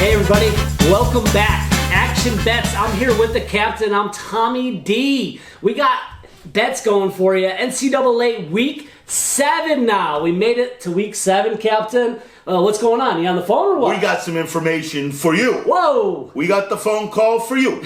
Hey everybody, welcome back. Action Bets. I'm here with the captain. I'm Tommy D. We got bets going for you. NCAA Week 7 now. We made it to Week 7, Captain. What's going on? You on the phone or what? We got some information for you. Whoa! We got the phone call for you.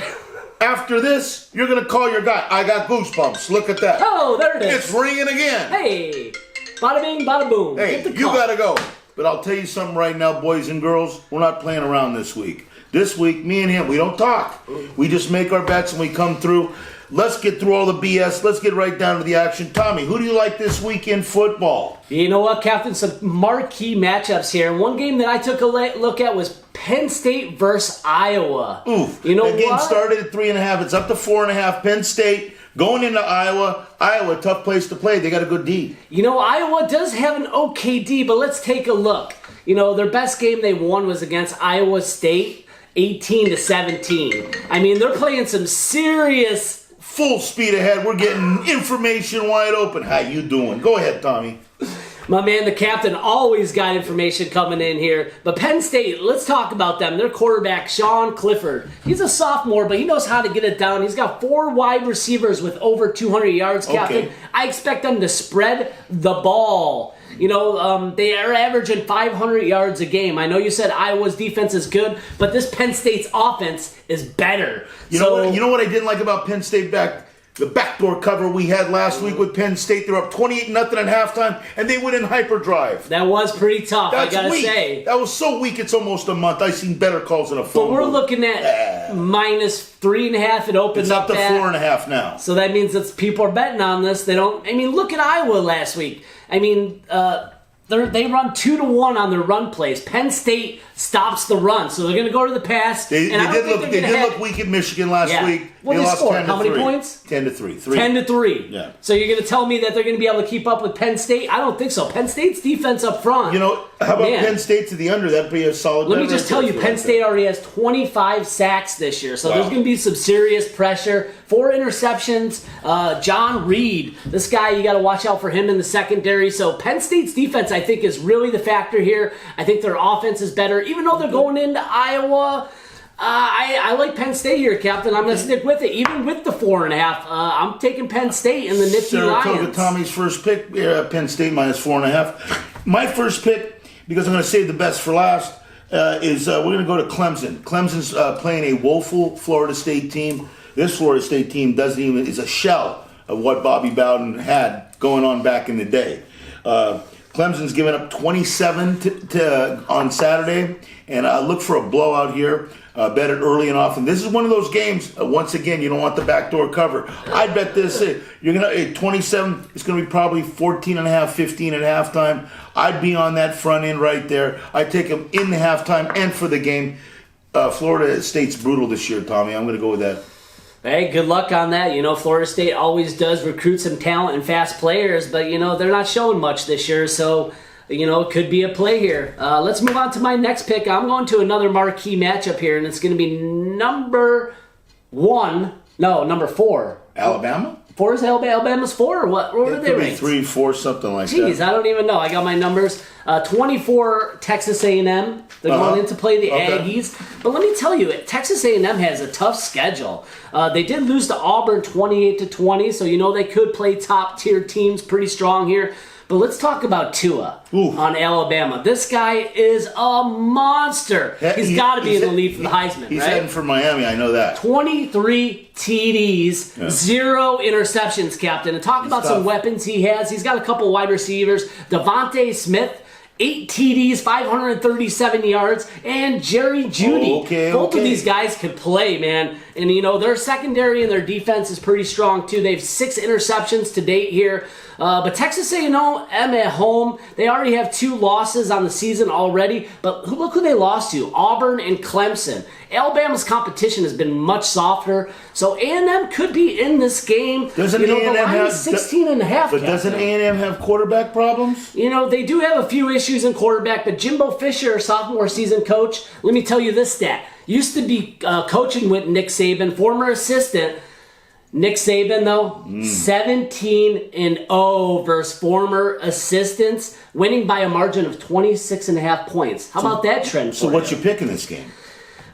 After this, you're going to call your guy. I got goosebumps. Look at that. Oh, there it is. It's ringing again. Hey, bada bing, bada boom. Hey, you got to go. But I'll tell you something right now, boys and girls. We're not playing around this week. This week, me and him, we don't talk. We just make our bets and we come through. Let's get through all the BS. Let's get right down to the action. Tommy, who do you like this week in football? You know what, Captain? Some marquee matchups here. One game that I took a look at was Penn State versus Iowa. Oof. You know that game what? started at 3.5. It's up to 4.5. Penn State going into Iowa. Iowa, tough place to play. They got a good D. You know, Iowa does have an okay D, but let's take a look. You know, their best game they won was against Iowa State, 18-17. I mean, they're playing some serious... Full speed ahead. We're getting information wide open. How you doing? Go ahead, Tommy. My man, the captain, always got information coming in here. But Penn State, let's talk about them. Their quarterback, Sean Clifford. He's a sophomore, but he knows how to get it down. He's got 4 wide receivers with over 200 yards, Captain. Okay. I expect them to spread the ball. You know, they are averaging 500 yards a game. I know you said Iowa's defense is good, but this Penn State's offense is better. You know what I didn't like about Penn State the backdoor cover we had last week with Penn State? They're up 28-0 at halftime, and they went in hyperdrive. That was pretty tough, That's I gotta weak. say. That was so weak, it's almost a month. I've seen better calls than a phone. But we're looking at minus 3.5. It opens It's up to at 4.5 now. So that means that people are betting on this. They don't. I mean, look at Iowa last week. I mean, they run 2-1 on their run plays. Penn State stops the run, so they're going to go to the pass. They did look weak at Michigan last week. What they they lost scored? 10-3. How many points? 10-3. 10-3. Yeah. So you're going to tell me that they're going to be able to keep up with Penn State? I don't think so. Penn State's defense up front. You know, how about Penn State to the under? That'd be a solid. Let me just tell you, Penn State already has 25 sacks this year, so there's going to be some serious pressure. 4 interceptions. John Reed, this guy, you got to watch out for him in the secondary. So Penn State's defense, I think, is really the factor here. I think their offense is better, even though they're going into Iowa. I like Penn State here, Captain. I'm going to stick with it, even with the 4.5. I'm taking Penn State in the nifty Lions. Tommy's first pick, Penn State minus 4.5. My first pick, because I'm going to save the best for last, is we're going to go to Clemson. Clemson's playing a woeful Florida State team. This Florida State team is a shell of what Bobby Bowden had going on back in the day. Clemson's given up 27 on Saturday, and look for a blowout here. Bet it early and often. This is one of those games. Once again, you don't want the backdoor cover. I bet this. You're gonna 27. It's gonna be probably 14.5, 15 at halftime. I'd be on that front end right there. I'd take them in the halftime and for the game. Florida State's brutal this year, Tommy. I'm gonna go with that. Hey, good luck on that. You know, Florida State always does recruit some talent and fast players, but, you know, they're not showing much this year, so, you know, it could be a play here. Let's move on to my next pick. I'm going to another marquee matchup here, and it's going to be number 4. Alabama? 4 is Alabama's 4, or what? What are they ranked? 3, 4, something like that. Jeez, I don't even know. I got my numbers. 24, Texas A&M. They're going in to play the Aggies. But let me tell you, Texas A&M has a tough schedule. They did lose to Auburn 28-20, so you know they could play top-tier teams pretty strong here. But let's talk about Tua on Alabama. This guy is a monster. He's got to be in the lead for the Heisman, He's right? heading for Miami, I know that. 23 TDs, 0 interceptions, Captain. And talk about some weapons he has. He's got a couple wide receivers. Devontae Smith, 8 TDs, 537 yards, and Jerry Jeudy. Both of these guys can play, man. And, you know, their secondary and their defense is pretty strong, too. They have 6 interceptions to date here. But Texas A&M at home, they already have 2 losses on the season already. But look who they lost to, Auburn and Clemson. Alabama's competition has been much softer, so A&M could be in this game. Doesn't A&M have 16.5? But doesn't A&M have quarterback problems? You know, they do have a few issues in quarterback, but Jimbo Fisher, sophomore season coach, let me tell you this stat. Used to be coaching with Nick Saban, former assistant. Nick Saban, though, 17-0 versus former assistants, winning by a margin of 26.5 points. How about that trend? So what's your pick in this game?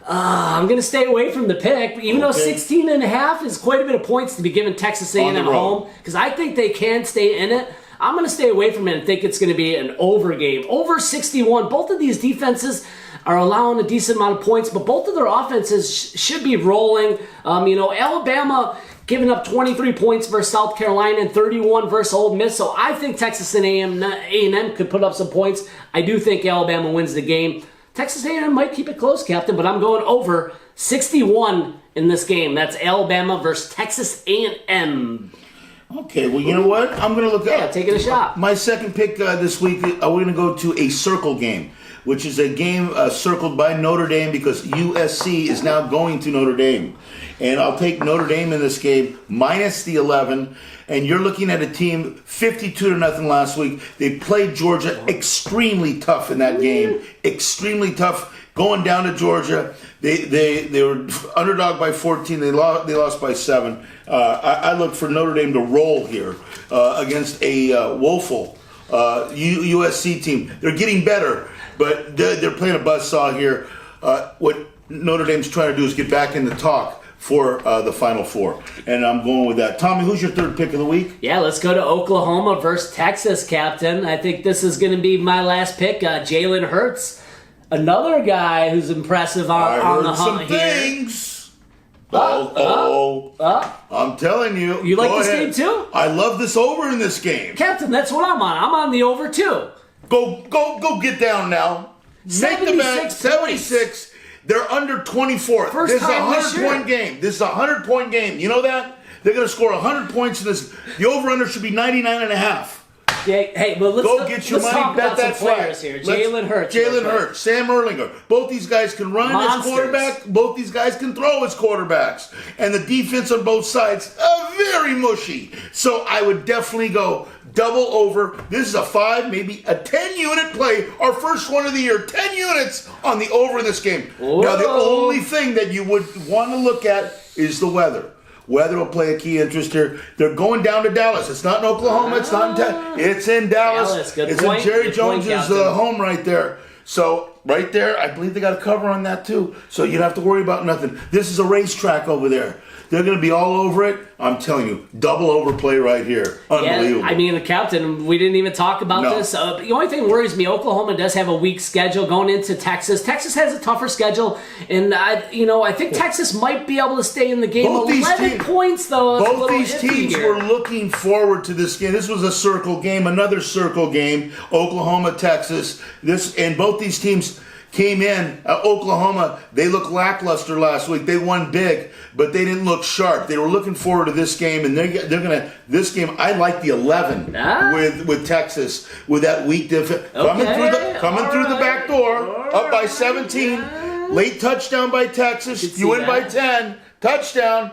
I'm going to stay away from the pick, even though 16.5 is quite a bit of points to be given Texas A&M at home, because I think they can stay in it. I'm going to stay away from it and think it's going to be an over game. Over 61. Both of these defenses are allowing a decent amount of points, but both of their offenses should be rolling. Alabama giving up 23 points versus South Carolina and 31 versus Ole Miss, so I think Texas and A&M could put up some points. I do think Alabama wins the game. Texas A&M might keep it close, Captain, but I'm going over 61 in this game. That's Alabama versus Texas A&M. Okay, well, you know what? I'm going to look at taking a shot. My second pick this week, we're going to go to a circle game, which is a game circled by Notre Dame because USC is now going to Notre Dame. And I'll take Notre Dame in this game, minus the 11. And you're looking at a team 52-0 last week. They played Georgia extremely tough in that game. Extremely tough. Going down to Georgia, they were underdog by 14. They lost by 7. I look for Notre Dame to roll here against a woeful USC team. They're getting better, but they're playing a buzzsaw here. What Notre Dame's trying to do is get back in the talk for the Final Four. And I'm going with that. Tommy, who's your third pick of the week? Yeah, let's go to Oklahoma versus Texas, Captain. I think this is going to be my last pick. Jalen Hurts. Another guy who's impressive on the hunt here. Things. I'm telling you. You like this game too? I love this over in this game. Captain, that's what I'm on. I'm on the over too. Go get down now. Make the bet. 76. They're under 24. This is a 100-point game. This is a 100-point game. You know that? They're going to score 100 points in this. The over-under should be 99.5. Yeah, hey, well, let's talk about some players here. Jalen Hurts. Sam Erlinger. Both these guys can run as quarterback. Both these guys can throw as quarterbacks. And the defense on both sides, very mushy. So I would definitely go double over. This is a 5, maybe a 10-unit play. Our first one of the year. 10 units on the over in this game. Whoa. Now, the only thing that you would want to look at is the weather. Weather will play a key interest here. They're going down to Dallas. It's not in Oklahoma. It's not in It's in Dallas. Good point. In Jerry Jones's home right there. So right there, I believe they got a cover on that too. So you don't have to worry about nothing. This is a racetrack over there. They're going to be all over it. I'm telling you, double overplay right here. Unbelievable. Yeah, I mean, the Captain, we didn't even talk about this. The only thing that worries me, Oklahoma does have a weak schedule going into Texas. Texas has a tougher schedule, and I think Texas might be able to stay in the game. 11 points, though. Both these teams were looking forward to this game. This was a circle game, another circle game. Oklahoma, Texas. And both these teams came in. Oklahoma, they looked lackluster last week. They won big, but they didn't look sharp. They were looking forward to this game, and they're gonna. This game, I like the 11 with Texas with that weak defense coming through the back door, up by 17. Late touchdown by Texas. You win by 10. Touchdown.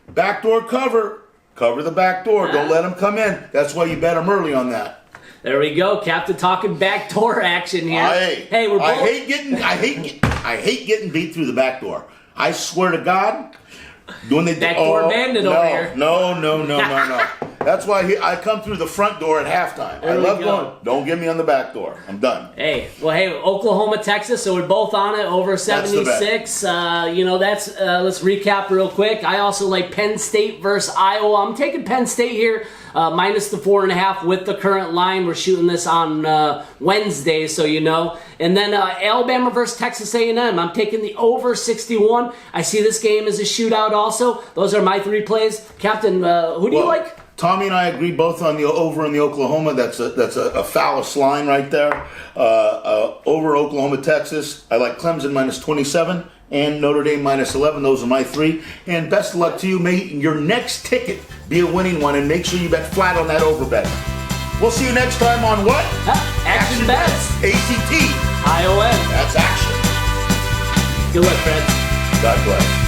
Backdoor cover. Cover the back door. Don't let them come in. That's why you bet them early on that. There we go, Captain, talking backdoor action here. Hey, we're both. I hate getting beat through the back door. I swear to God, when they backdoor bandit over here. No. That's why I come through the front door at halftime. I love going. Don't get me on the back door. I'm done. Hey, Oklahoma, Texas. So we're both on it over 76. Let's recap real quick. I also like Penn State versus Iowa. I'm taking Penn State here. Minus the 4.5 with the current line. We're shooting this on Wednesday, so you know. And then Alabama versus Texas A&M. I'm taking the over 61. I see this game as a shootout also. Those are my 3 plays. Captain, who do you like? Tommy and I agree both on the over in the Oklahoma. That's a phallus line right there. Over Oklahoma, Texas. I like Clemson minus 27. And Notre Dame minus 11. Those are my 3. And best of luck to you. May your next ticket be a winning one. And make sure you bet flat on that over bet. We'll see you next time on what? Action Bets. ACT. ION. That's action. Good luck, friends. God bless.